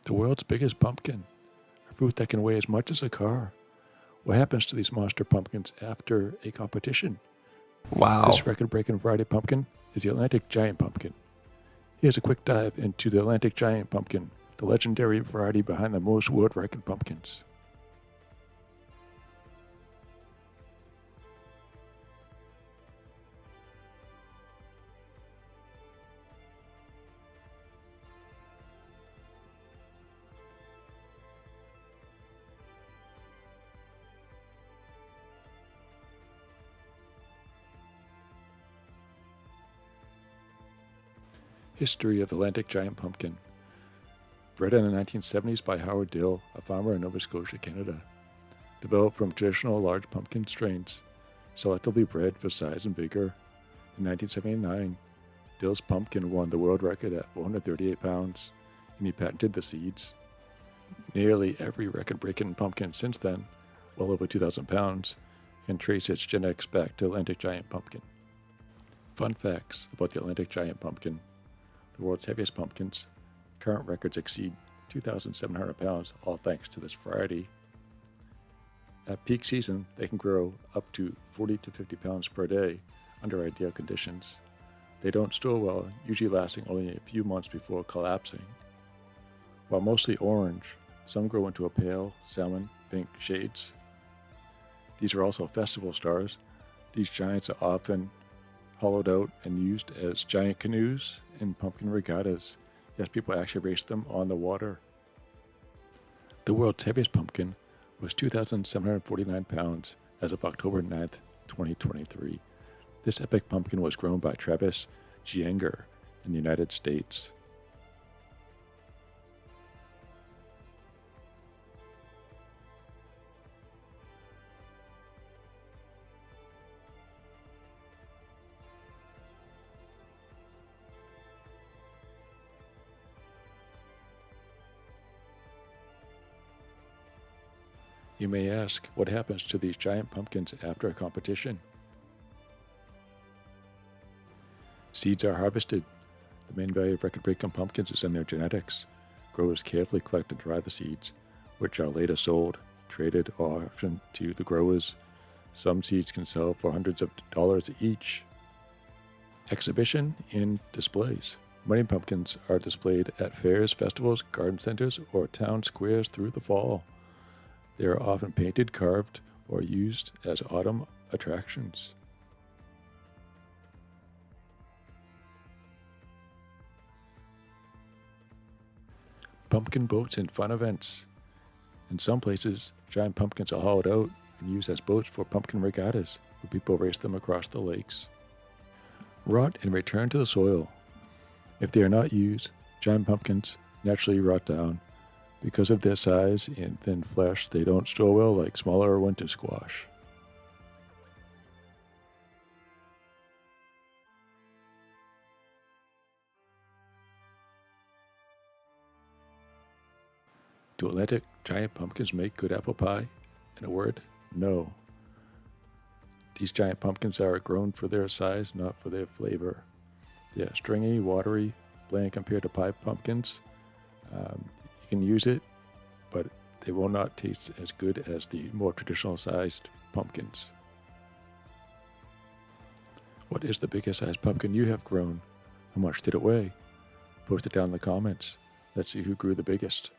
The world's biggest pumpkin, a fruit that can weigh as much as a car. What happens to these monster pumpkins after a competition? Wow. This record-breaking variety pumpkin is the Atlantic Giant Pumpkin. Here's a quick dive into the Atlantic Giant Pumpkin, the legendary variety behind the most world record pumpkins. History of the Atlantic Giant Pumpkin. Bred in the 1970s by Howard Dill, a farmer in Nova Scotia, Canada. Developed from traditional large pumpkin strains, selectively bred for size and vigor. In 1979, Dill's pumpkin won the world record at 438 pounds, and he patented the seeds. Nearly every record-breaking pumpkin since then, well over 2,000 pounds, can trace its genetics back to Atlantic Giant Pumpkin. Fun facts about the Atlantic Giant Pumpkin. The world's heaviest pumpkins. Current records exceed 2,700 pounds, all thanks to this variety. At peak season, they can grow up to 40 to 50 pounds per day under ideal conditions. They don't store well, usually lasting only a few months before collapsing. While mostly orange, some grow into a pale salmon pink shades. These are also festival stars. These giants are often hollowed out and used as giant canoes in pumpkin regattas. Yes, people actually race them on the water. The world's heaviest pumpkin was 2,749 pounds as of October 9th, 2023. This epic pumpkin was grown by Travis Gienger in the United States. You may ask, what happens to these giant pumpkins after a competition? Seeds are harvested. The main value of record-breaking pumpkins is in their genetics. Growers carefully collect and dry the seeds, which are later sold, traded, or auctioned to the growers. Some seeds can sell for hundreds of dollars each. Exhibition and displays. Many pumpkins are displayed at fairs, festivals, garden centers, or town squares through the fall. They are often painted, carved, or used as autumn attractions. Pumpkin boats and fun events. In some places, giant pumpkins are hauled out and used as boats for pumpkin regattas, where people race them across the lakes. Rot and return to the soil. If they are not used, giant pumpkins naturally rot down. Because of their size and thin flesh, they don't store well like smaller winter squash. Do Atlantic giant pumpkins make good apple pie? In a word, no. These giant pumpkins are grown for their size, not for their flavor. They are stringy, watery, bland compared to pie pumpkins. You can use it, but they will not taste as good as the more traditional sized pumpkins. What is the biggest sized pumpkin you have grown? How much did it weigh? Post it down in the comments. Let's see who grew the biggest.